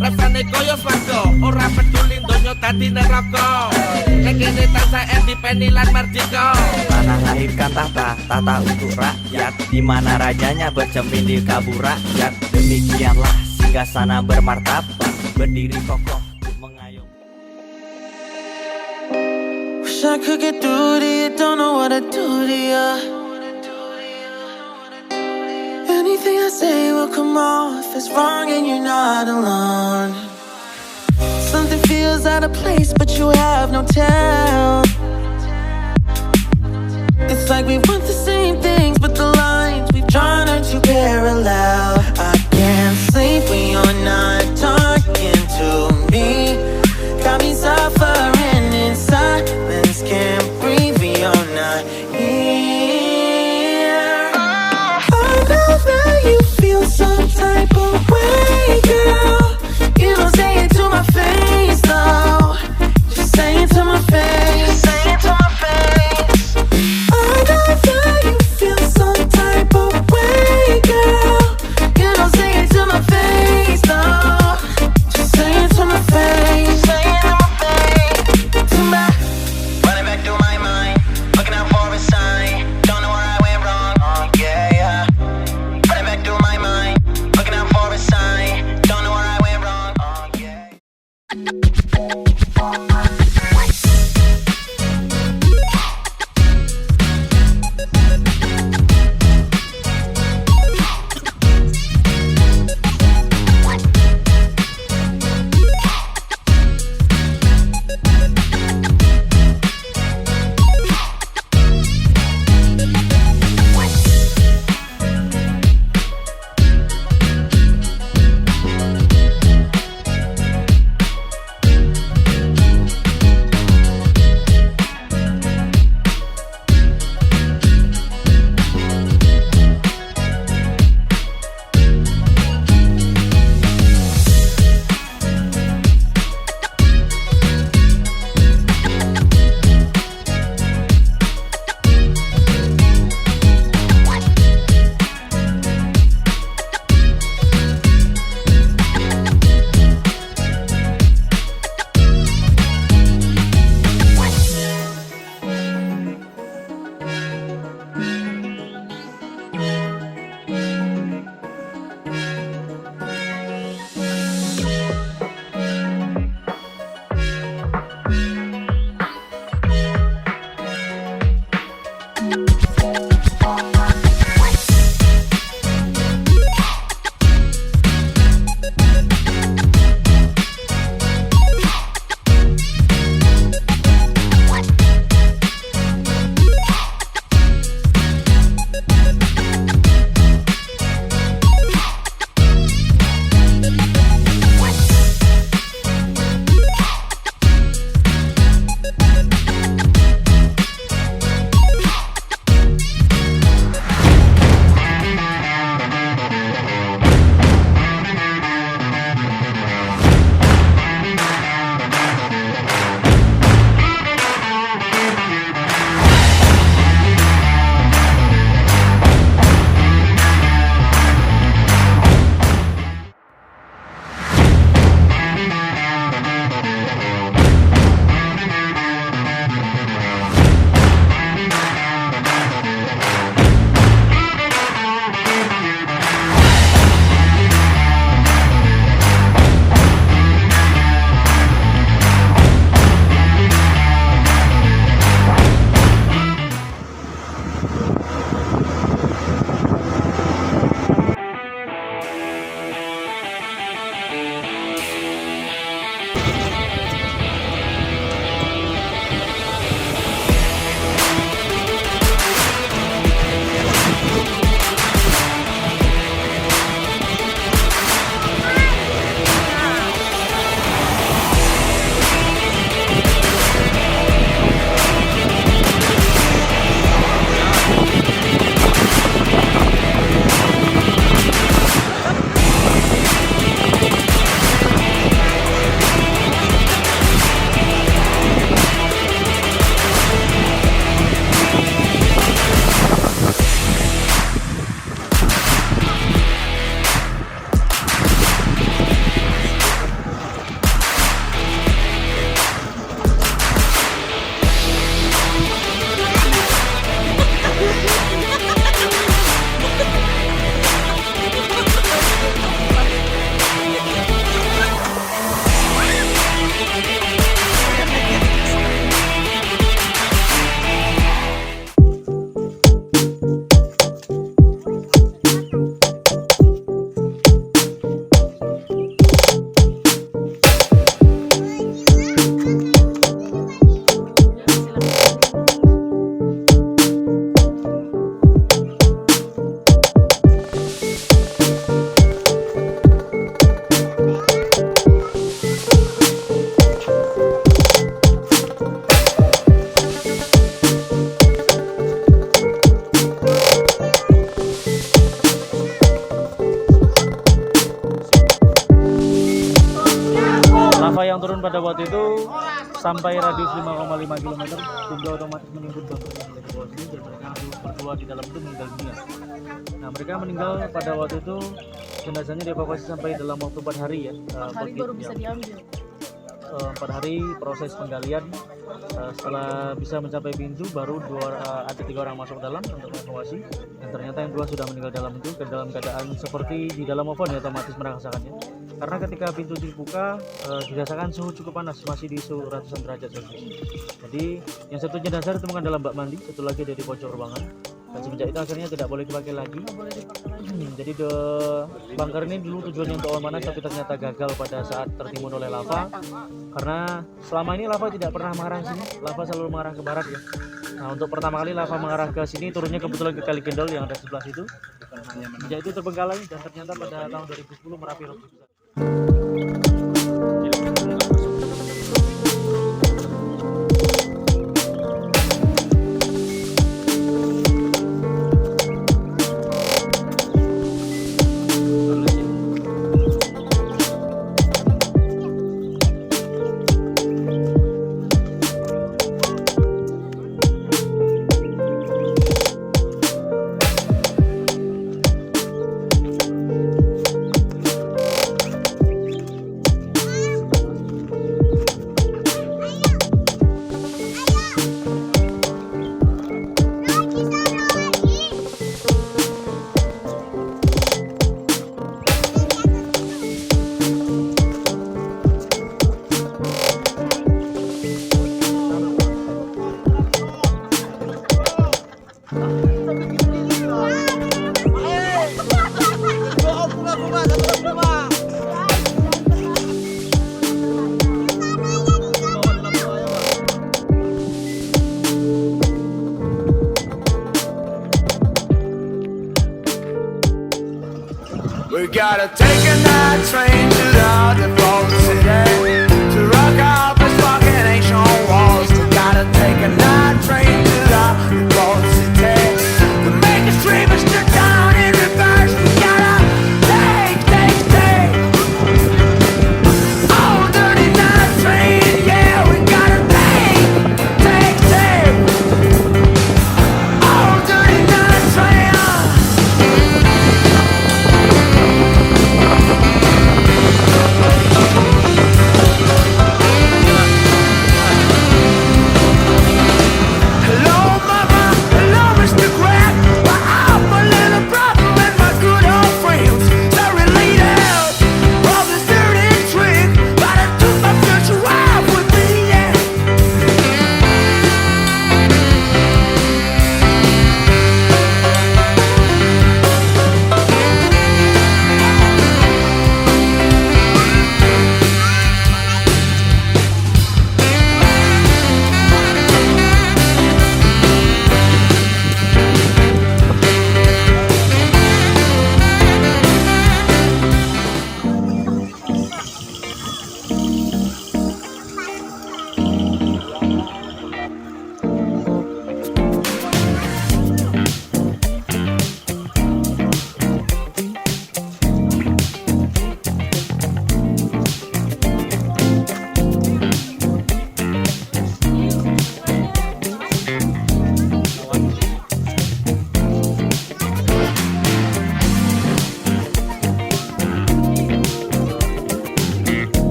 rasane koyo swarga, ora peduli donya dadi neraka. Nek kene tansah independen lan merdeka. Tanah lahirkan tata untuk rakyat, di mana rajanya bercermin di kabur rakyat. Demikianlah singgasana bermartabat, berdiri kokoh mengayom. Wish I could get through to you, don't know what to do to you. Anything I say will come off as wrong and you're not alone. Something feels out of place but you have no tell. It's like we want the same things but the lines we've drawn are too parallel. I can't sleep when you're not talking to me. Got me suffering in silence, can't breathe when you're not here. I know that you feel some type of way, girl. You don't say it to my face, though. Just say it to my face. Say it to my face. I know that you feel some type of way, girl. Lava yang turun pada waktu itu sampai radius 5,5 km hingga otomatis menimbun bangkai yang ada di bawah sini, dan mereka berdua di dalam itu meninggal dunia. Nah, mereka meninggal pada waktu itu, jenazahnya dievakuasi sampai dalam waktu 4 hari ya. 4 hari baru bisa diambil. 4 hari proses penggalian. Setelah bisa mencapai pintu, baru ada 3 orang masuk dalam untuk evakuasi, dan ternyata yang 2 sudah meninggal dalam itu dalam keadaan seperti di dalam oven ya, otomatis merasakannya. Karena ketika pintu dibuka dirasakan suhu cukup panas, masih di suhu ratusan derajat Celcius. Jadi yang satu jenazah ditemukan dalam bak mandi, satu lagi dari pojok ruangan. Dan semenjak itu akhirnya tidak boleh dipakai lagi. Jadi bunker ini dulu tujuannya untuk memanas, tapi ternyata gagal pada saat tertimbun oleh lava. Karena selama ini lava tidak pernah mengarah sini, lava selalu mengarah ke barat ya. Nah, untuk pertama kali lava mengarah ke sini, turunnya kebetulan ke Kali Kendal yang ada sebelah situ. Sejak itu terbengkalai, dan ternyata pada tahun 2010 Merapi erupsi besar. We gotta take a night train to the underground city to rock out the fucking ancient walls. We gotta take a night train to the underground city to make us dreamers turn down in reverse. We gotta take oh, dirty night train, yeah. We gotta take oh, dirty night train.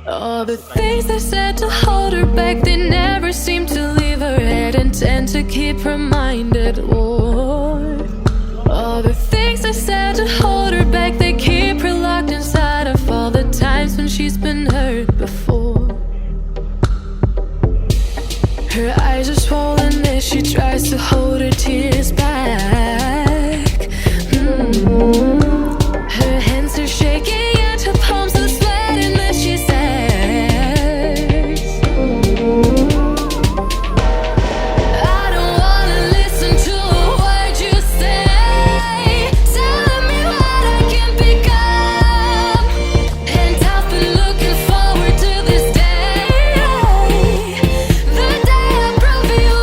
All the things they said to hold her back, they never seem to leave her head and tend to keep her mind at war. All the things they said to hold her back, they keep her locked inside of all the times when she's been hurt before. Her eyes are swollen as she tries to hold her tears back. Her hands are shaking and her palms are sweating as she says, I don't wanna listen to a word you say, telling me what I can become. And I've been looking forward to this day, the day I prove you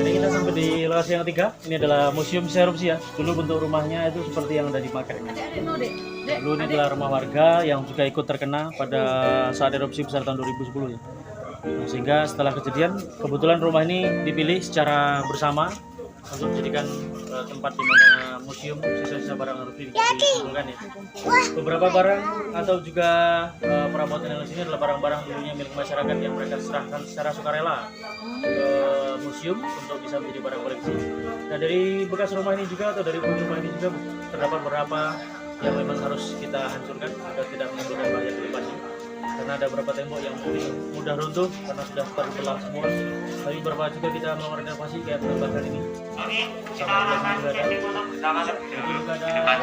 Ini kita sampai di lokasi yang ketiga. Ini adalah Museum Erupsi ya. Dulu bentuk rumahnya itu seperti yang ada di Makrek. Dulu ini adalah rumah warga yang juga ikut terkena pada saat erupsi besar tahun 2010 ya. Nah, sehingga setelah kejadian, kebetulan rumah ini dipilih secara bersama untuk dijadikan tempat di mana museum sisa-sisa barang erupsi dikumpulkan ya. Beberapa barang atau juga perabotan yang di sini adalah barang-barang dulunya milik masyarakat yang mereka serahkan secara sukarela ke museum untuk bisa menjadi barang koleksi. Nah, dari bekas rumah ini juga atau dari puing rumah ini juga terdapat beberapa yang memang harus kita hancurkan agar tidak menimbulkan bahaya ke depannya. Karena ada beberapa tembok yang mudah runtuh karena sudah terbelah semua. Tapi beberapa juga kita melakukan renovasi kayak menambahkan ini. Sama juga ada.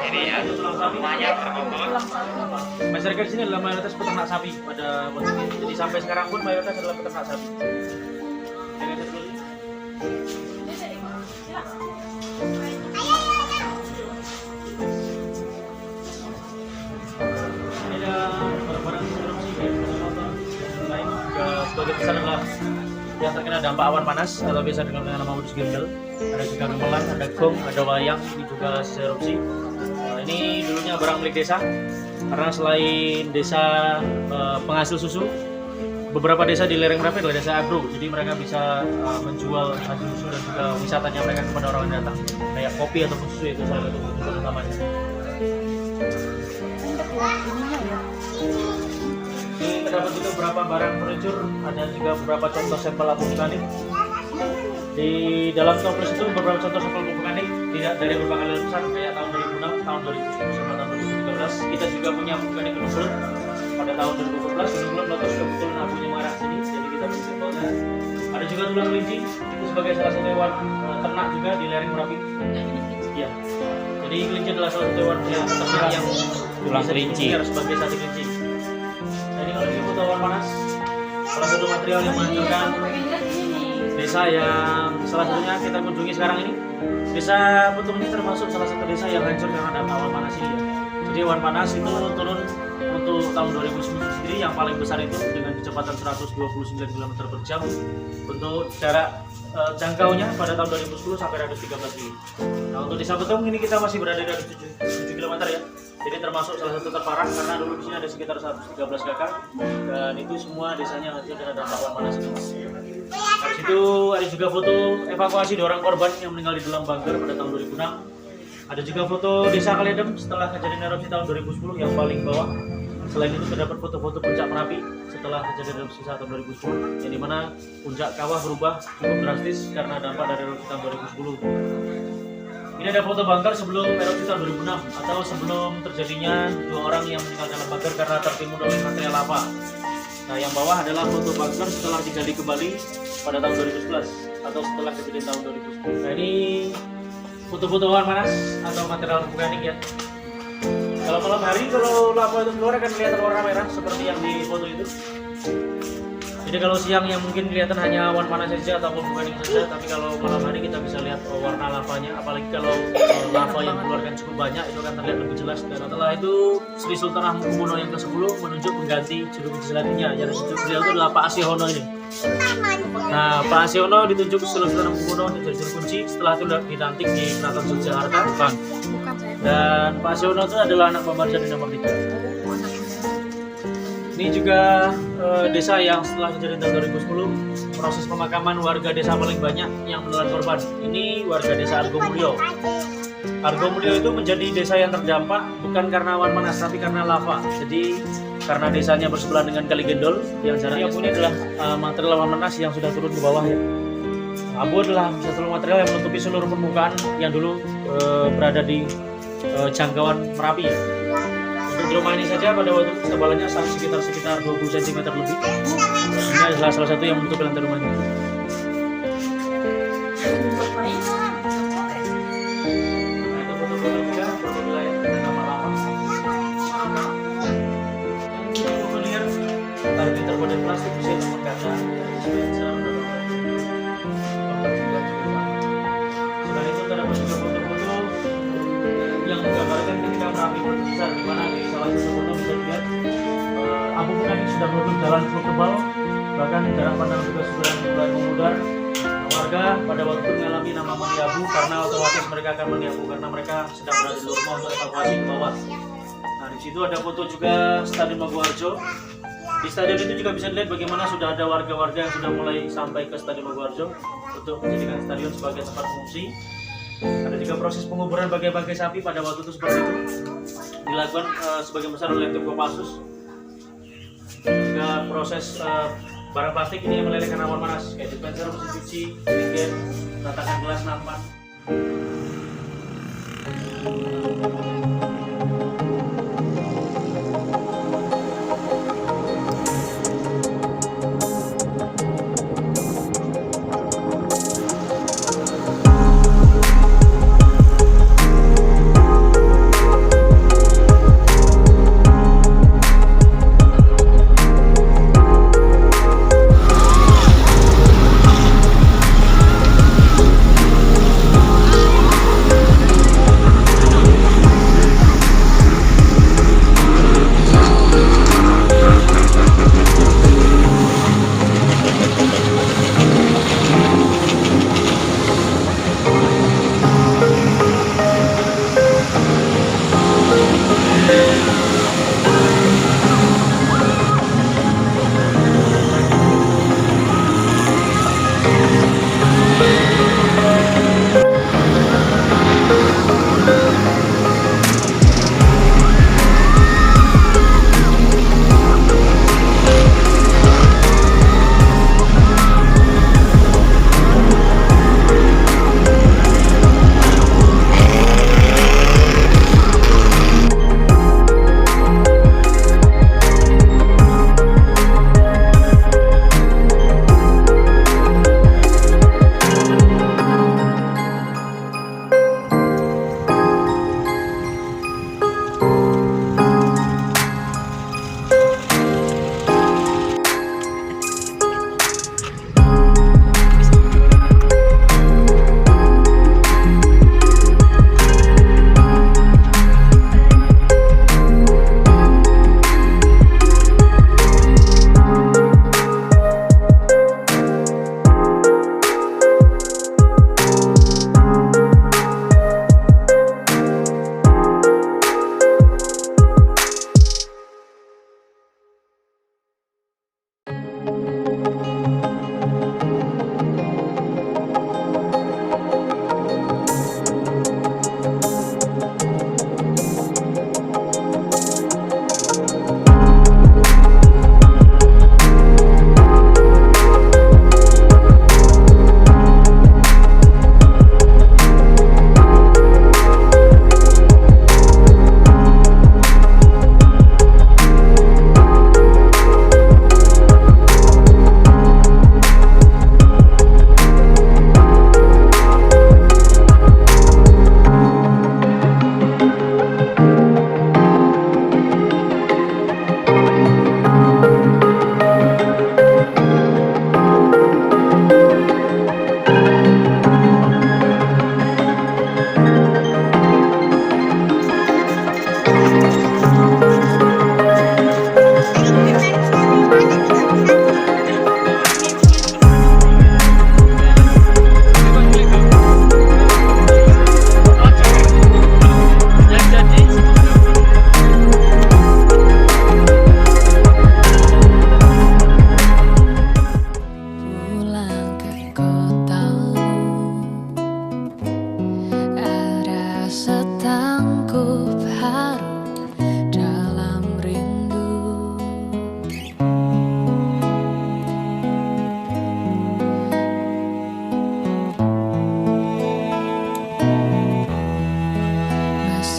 Juga ada tulang sapi. Masyarakat di sini adalah mayoritas peternak sapi pada waktu ini. Jadi sampai sekarang pun mayoritas adalah peternak sapi. Ini ada barang-barang lain juga sebagai besar adalah yang terkena dampak awan panas atau biasa dikenal dengan nama modus gembel. Ada juga gamelan, ada gong, ada wayang, ini juga erupsi. Ini dulunya barang milik desa karena selain desa penghasil susu, beberapa desa di lereng Merapi adalah desa agro, jadi mereka bisa menjual hasil susu dan juga wisatanya mereka kepada orang yang datang, kayak kopi ataupun susu itu salah satu tujuan utamanya. Ini terdapat juga beberapa barang furniture, ada juga beberapa contoh sampel abu vulkanik. Di dalam toples itu beberapa contoh sampel abu vulkanik tidak dari berbagai letusan kayak tahun 2006, tahun 2010 sampai tahun 2013. Kita juga punya vulkanik gunung Bulet pada tahun 2012. Gunung Bulet meletus kebetulan abunya mengarah sini, jadi kita beri sampelnya. Ada juga tulang kelinci, itu sebagai salah satu hewan ternak juga di lereng Merapi. Iya. Jadi kelinci adalah salah satu hewan yang ternak yang Tulang kelinci sebagai sate kelinci. Nah, ini kalau ini foto awan panas, salah satu material yang menghancurkan desa yang salah satunya kita kunjungi sekarang ini. Desa Putung ini termasuk salah satu desa yang hancur karena dampak awan panas ini ya. Jadi awan panas itu turun untuk tahun 2009 sendiri yang paling besar itu dengan kecepatan 129 km per jam. Untuk jarak jangkaunya pada tahun 2010 sampai radius 13 mil. Nah, untuk desa Putung ini kita masih berada di radius 7 km ya. Jadi termasuk salah satu terparah karena dulu di sini ada sekitar 113 kakak dan itu semua desanya hancur karena dampak awan panas ini. Di situ ada juga foto evakuasi 2 orang korban yang meninggal di dalam bunker pada tahun 2006. Ada juga foto desa Kaliadem setelah kejadian erupsi tahun 2010 yang paling bawah. Selain itu terdapat foto-foto puncak Merapi setelah kejadian erupsi tahun 2010 yang dimana puncak kawah berubah cukup drastis karena dampak dari erupsi tahun 2010. Ini ada foto bunker sebelum erupsi tahun 2006 atau sebelum terjadinya 2 orang yang meninggal dalam bunker karena tertimbun oleh material lava. Nah, yang bawah adalah foto bunker setelah digali kembali pada tahun 2011 atau setelah kejadian tahun 2010. Nah, ini foto-foto awan panas atau material vulkanik ya. Kalau malam hari kalau lava itu keluar akan kelihatan warna merah seperti yang di foto itu. Jadi kalau siang yang mungkin kelihatan hanya awan panas saja ataupun vulkanik saja, tapi kalau malam hari kita bisa lihat warna lavanya. Apalagi kalau lava yang keluarkan cukup banyak itu akan terlihat lebih jelas. Dan setelah itu Sri Sultan Hamengkubuwono yang ke-10 menunjuk pengganti juru kunci Selatinya. Yang beliau itu adalah Pak Asih Hono ini. Nah, Pak Asiono ditunjuk Sultan Hamengkubuwono untuk jadi juru kunci. Setelah itu dilantik di Keraton Yogyakarta, bukan? Dan Pak Asiono itu adalah anak Bambang Jati nomor 3. Ini juga desa yang setelah kejadian tahun 2010 proses pemakaman warga desa paling banyak yang menelan korban. Ini warga desa Argomulyo. Argomulyo itu menjadi desa yang terdampak bukan karena awan panas tapi karena lava. Jadi karena desanya bersebelahan dengan Kali Gendol yang jaraknya ini adalah material awan panas yang sudah turun ke bawah ya. Abu adalah satu material yang menutupi seluruh permukaan yang dulu berada di jangkauan Merapi ya. Untuk rumah ini saja pada waktu itu ketebalannya sekitar 20 cm lebih. Ini adalah salah satu yang menutupi lantai rumah ini. Nah, itu foto-foto juga, foto wilayah dan nama-nama. Yang formulir target terbuat dari plastik bisa nomor kata. Selain itu terdapat juga foto-foto yang menggambarkan ketika Merapi besar, di mana di salah satu foto bisa dilihat abu vulkanik sudah menutup jalan cukup tebal, bahkan jarak pandang juga sudah mulai memudar. Warga pada waktu itu mengalami nama meniabu karena otomatis mereka akan meniabu karena mereka sedang berada di luar rumah untuk evakuasi ke bawah. Nah, di situ ada foto juga Stadion Maguwarjo. Di stadion itu juga bisa dilihat bagaimana sudah ada warga-warga yang sudah mulai sampai ke Stadion Maguwarjo untuk menjadikan stadion sebagai tempat pengungsi. Ada juga proses penguburan bangkai-bangkai sapi pada waktu itu seperti itu dilakukan sebagian besar oleh tim Kopassus. Juga proses barang plastik ini yang melelehkan awan panas kayak dispenser, mesin cuci, jerigen, tatakan gelas, nampan.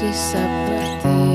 masih seperti